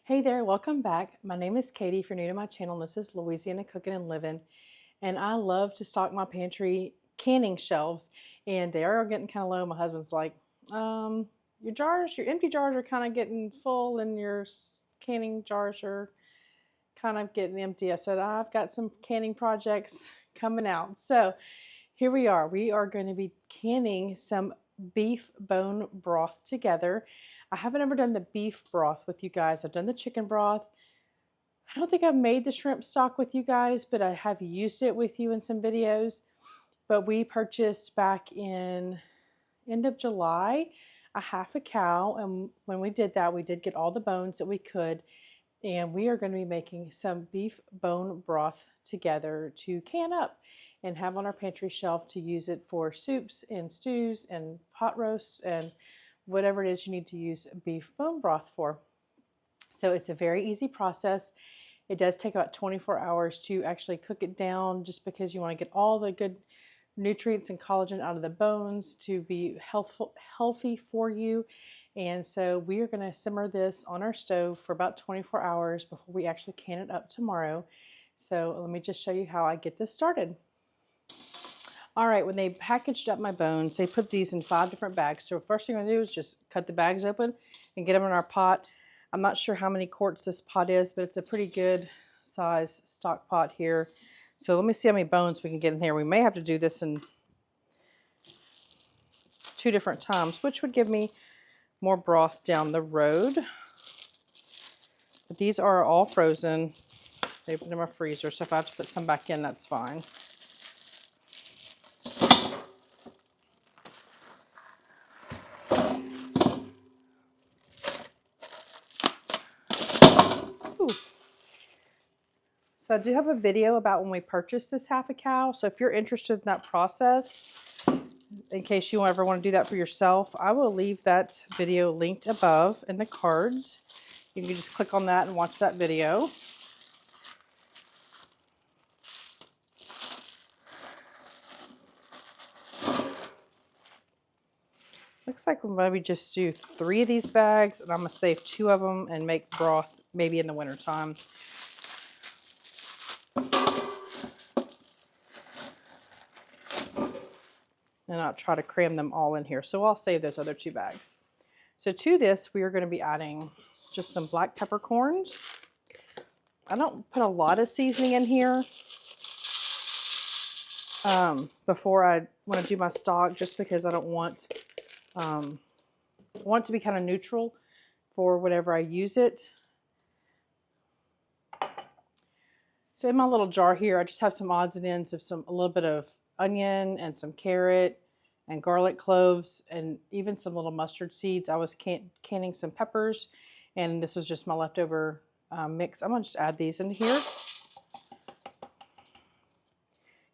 Hey there, welcome back. My name is Katie. If you're new to my channel, this is Louisiana Cooking and Living, and I love to stock my pantry canning shelves, and they are getting kind of low. My husband's like, your jars, your empty jars are kind of getting full, and your canning jars are kind of getting empty. I said, I've got some canning projects coming out. So here we are. We are going to be canning some beef bone broth together. I haven't ever done the beef broth with you guys. I've done the chicken broth. I don't think I've made the shrimp stock with you guys, but I have used it with you in some videos. But we purchased back in end of July a half a cow, and when we did that, we did get all the bones that we could, and we are going to be making some beef bone broth together to can up and have on our pantry shelf to use it for soups and stews and pot roasts and whatever it is you need to use beef bone broth for. So it's a very easy process. It does take about 24 hours to actually cook it down, just because you want to get all the good nutrients and collagen out of the bones to be healthy for you. And so we are going to simmer this on our stove for about 24 hours before we actually can it up tomorrow. So let me just show you how I get this started. All right, when they packaged up my bones, they put these in 5 different bags. So first thing I'm going to do is just cut the bags open and get them in our pot. I'm not sure how many quarts this pot is, but it's a pretty good size stock pot here. So let me see how many bones we can get in here. We may have to do this in 2 different times, which would give me more broth down the road. But these are all frozen. They put them in my freezer, so if I have to put some back in, that's fine. Ooh. So I do have a video about when we purchased this half a cow. So if you're interested in that process, in case you ever want to do that for yourself, I will leave that video linked above in the cards. You can just click on that and watch that video. Looks like we'll maybe just do 3 of these bags, and I'm going to save 2 of them and make broth maybe in the winter time. And I'll try to cram them all in here. So I'll save those other 2 bags. So to this, we are going to be adding just some black peppercorns. I don't put a lot of seasoning in here before I want to do my stock, just because I don't want it to be kind of neutral for whatever I use it. So in my little jar here, I just have some odds and ends of a little bit of onion and some carrot and garlic cloves and even some little mustard seeds. I was canning some peppers, and this was just my leftover mix. I'm going to just add these in here,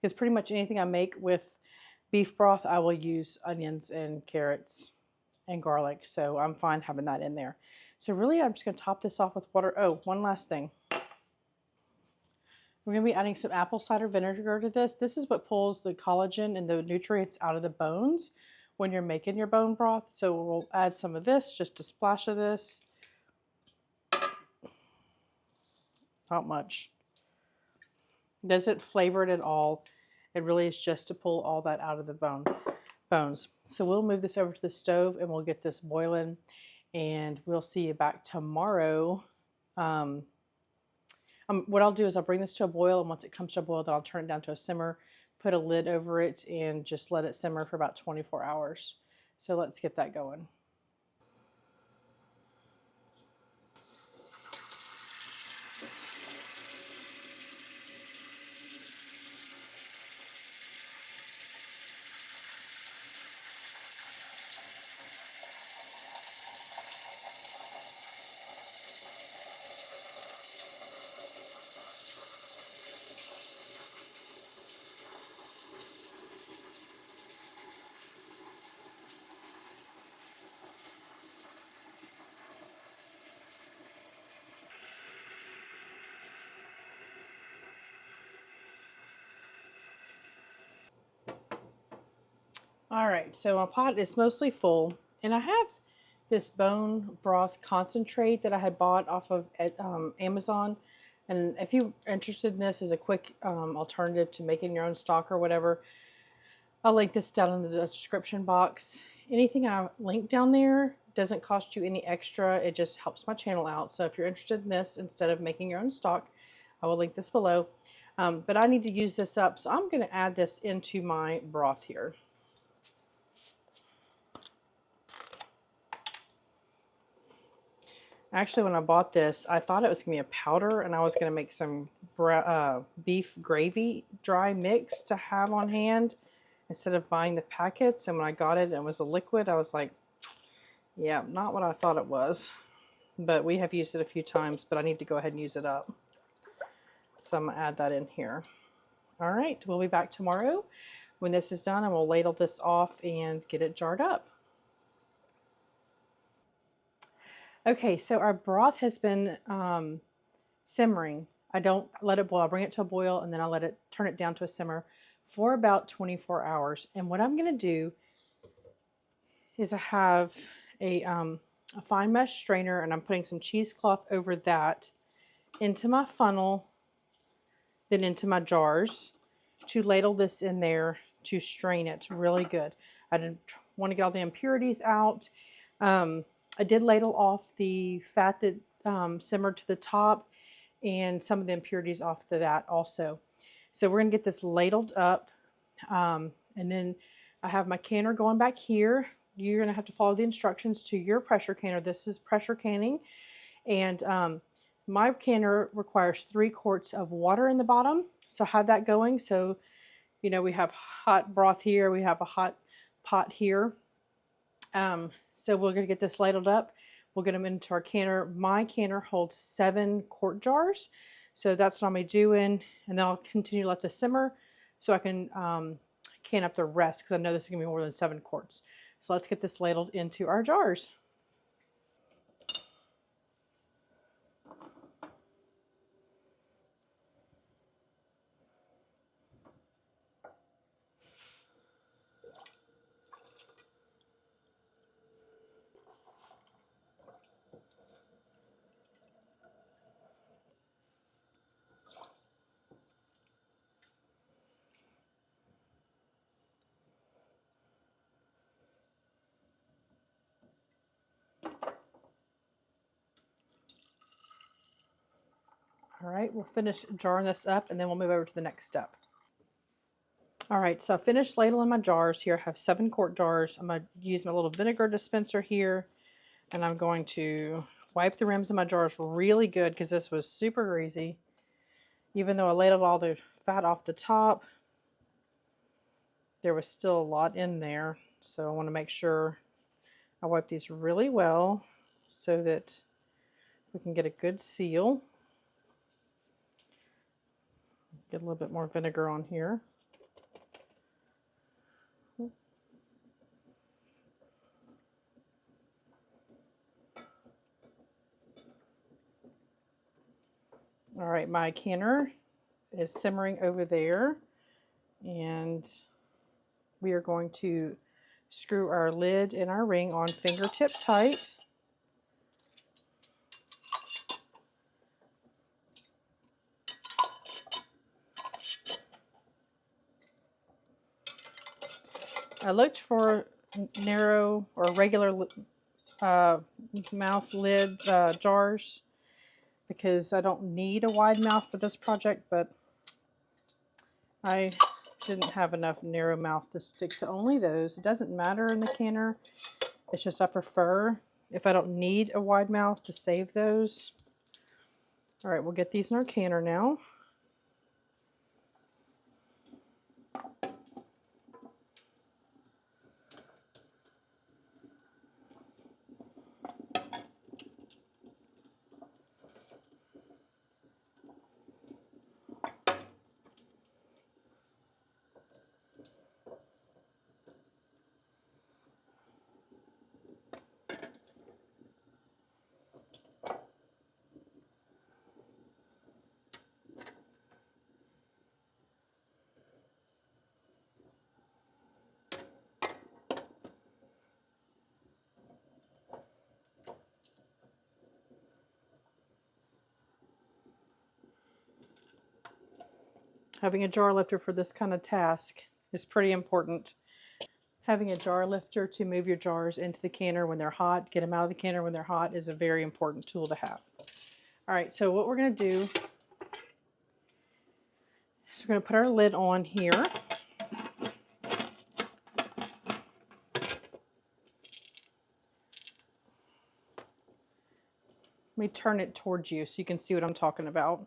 because pretty much anything I make with beef broth, I will use onions and carrots and garlic, so I'm fine having that in there. So really, I'm just going to top this off with water. Oh, one last thing. We're going to be adding some apple cider vinegar to this. This is what pulls the collagen and the nutrients out of the bones when you're making your bone broth. So we'll add some of this, just a splash of this. Not much. It doesn't flavor it at all. It really is just to pull all that out of the bones. So we'll move this over to the stove and we'll get this boiling, and we'll see you back tomorrow. What I'll do is I'll bring this to a boil, and once it comes to a boil, then I'll turn it down to a simmer, put a lid over it, and just let it simmer for about 24 hours. So let's get that going. All right, so my pot is mostly full, and I have this bone broth concentrate that I had bought off of Amazon. And if you're interested in this as a quick alternative to making your own stock or whatever, I'll link this down in the description box. Anything I link down there doesn't cost you any extra. It just helps my channel out. So if you're interested in this instead of making your own stock, I will link this below. But I need to use this up, so I'm going to add this into my broth here. Actually, when I bought this, I thought it was going to be a powder, and I was going to make some beef gravy dry mix to have on hand instead of buying the packets. And when I got it and it was a liquid, I was like, yeah, not what I thought it was. But we have used it a few times, but I need to go ahead and use it up. So I'm going to add that in here. All right, we'll be back tomorrow when this is done, and we'll ladle this off and get it jarred up. Okay, so our broth has been simmering. I don't let it boil. I bring it to a boil, and then I turn it down to a simmer for about 24 hours. And what I'm going to do is I have a fine mesh strainer, and I'm putting some cheesecloth over that into my funnel, then into my jars to ladle this in there to strain it really good. I didn't want to get all the impurities out. I did ladle off the fat that simmered to the top and some of the impurities off of that also. So we're going to get this ladled up, and then I have my canner going back here. You're going to have to follow the instructions to your pressure canner. This is pressure canning, and my canner requires 3 quarts of water in the bottom, so have that going. So, you know, we have hot broth here, we have a hot pot here. So we're going to get this ladled up. We'll get them into our canner. My canner holds 7 quart jars, so that's what I'm doing, and then I'll continue to let this simmer so I can can up the rest, because I know this is going to be more than 7 quarts. So let's get this ladled into our jars. All right, we'll finish jarring this up, and then we'll move over to the next step. All right, so I finished ladling my jars here. I have 7 quart jars. I'm going to use my little vinegar dispenser here, and I'm going to wipe the rims of my jars really good, because this was super greasy. Even though I ladled all the fat off the top, there was still a lot in there. So I want to make sure I wipe these really well so that we can get a good seal. Get a little bit more vinegar on here. All right, my canner is simmering over there, and we are going to screw our lid and our ring on fingertip tight. I looked for narrow or regular mouth lid jars, because I don't need a wide mouth for this project, but I didn't have enough narrow mouth to stick to only those. It doesn't matter in the canner. It's just I prefer, if I don't need a wide mouth, to save those. All right, we'll get these in our canner now. Having a jar lifter for this kind of task is pretty important. Having a jar lifter to move your jars into the canner when they're hot, get them out of the canner when they're hot, is a very important tool to have. All right, so what we're going to do is we're going to put our lid on here. Let me turn it towards you so you can see what I'm talking about.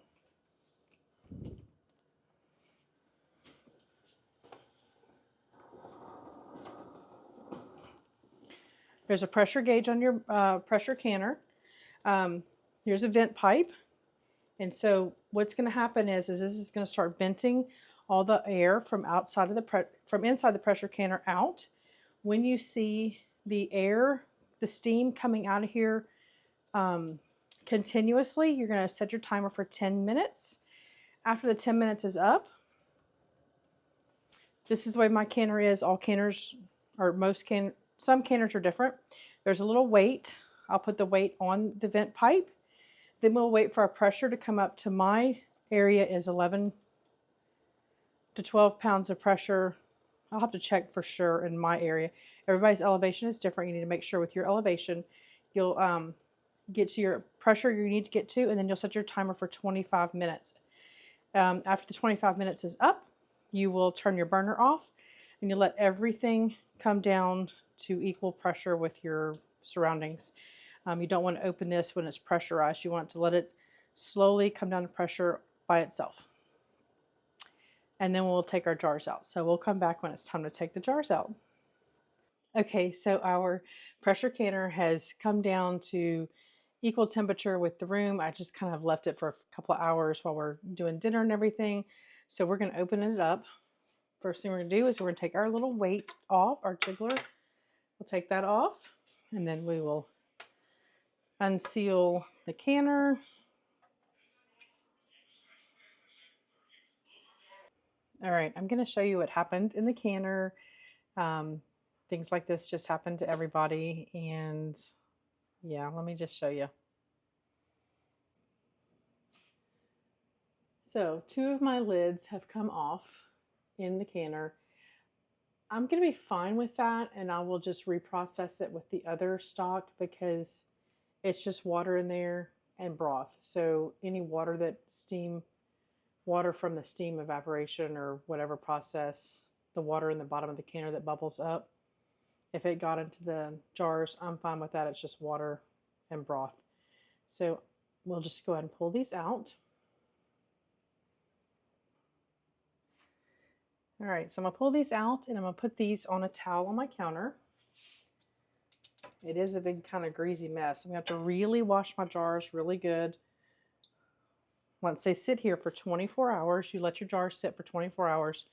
There's a pressure gauge on your pressure canner. Here's a vent pipe. And so what's going to happen is this is going to start venting all the air from outside of from inside the pressure canner out. When you see the air, the steam coming out of here continuously, you're going to set your timer for 10 minutes. After the 10 minutes is up, this is the way my canner is. All canners, or some canners are different. There's a little weight. I'll put the weight on the vent pipe. Then we'll wait for our pressure to come up to my area is 11 to 12 pounds of pressure. I'll have to check for sure in my area. Everybody's elevation is different. You need to make sure with your elevation, you'll get to your pressure you need to get to, and then you'll set your timer for 25 minutes. After the 25 minutes is up, you will turn your burner off, and you let everything come down to equal pressure with your surroundings. You don't want to open this when it's pressurized. You want to let it slowly come down to pressure by itself. And then we'll take our jars out. So we'll come back when it's time to take the jars out. Okay, so our pressure canner has come down to equal temperature with the room. I just kind of left it for a couple of hours while we're doing dinner and everything. So we're going to open it up. First thing we're going to do is we're going to take our little weight off, our jiggler. We'll take that off, and then we will unseal the canner. All right, I'm going to show you what happened in the canner. Things like this just happen to everybody, and yeah, let me just show you. So 2 of my lids have come off in the canner. I'm going to be fine with that, and I will just reprocess it with the other stock because it's just water in there and broth. So any water from the steam evaporation or whatever process, the water in the bottom of the canner that bubbles up, if it got into the jars, I'm fine with that. It's just water and broth. So we'll just go ahead and pull these out. All right, so I'm going to pull these out, and I'm going to put these on a towel on my counter. It is a big kind of greasy mess. I'm going to have to really wash my jars really good. Once they sit here for 24 hours, you let your jars sit for 24 hours.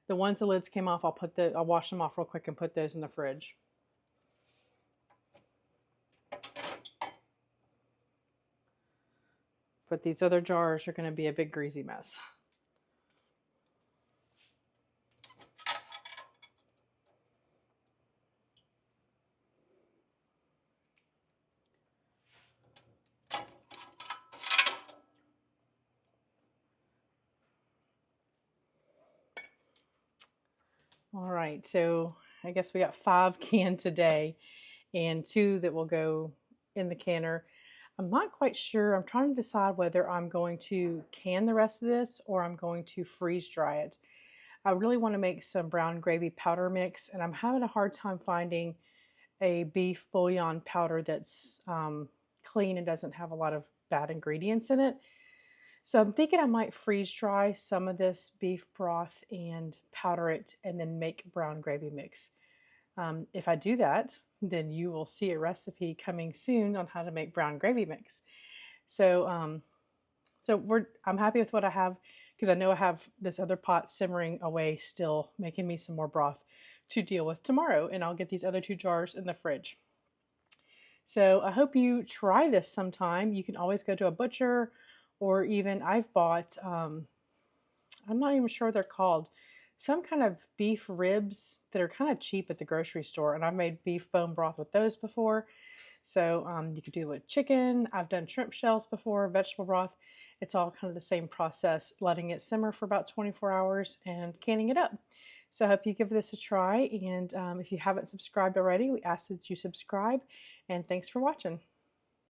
The ones the lids came off, I'll wash them off real quick and put those in the fridge. But these other jars are going to be a big greasy mess. All right, so I guess we got 5 canned today and 2 that will go in the canner. I'm not quite sure. I'm trying to decide whether I'm going to can the rest of this or I'm going to freeze dry it. I really want to make some brown gravy powder mix, and I'm having a hard time finding a beef bouillon powder that's clean and doesn't have a lot of bad ingredients in it. So I'm thinking I might freeze dry some of this beef broth and powder it and then make brown gravy mix. If I do that, then you will see a recipe coming soon on how to make brown gravy mix. So I'm happy with what I have because I know I have this other pot simmering away still, making me some more broth to deal with tomorrow, and I'll get these other 2 jars in the fridge. So I hope you try this sometime. You can always go to a butcher, or even I've bought, I'm not even sure what they're called, some kind of beef ribs that are kind of cheap at the grocery store, and I've made beef bone broth with those before. So you could do it with chicken. I've done shrimp shells before, vegetable broth, It's all kind of the same process, letting it simmer for about 24 hours and canning it up. So I hope you give this a try, and if you haven't subscribed already, we ask that you subscribe, and thanks for watching.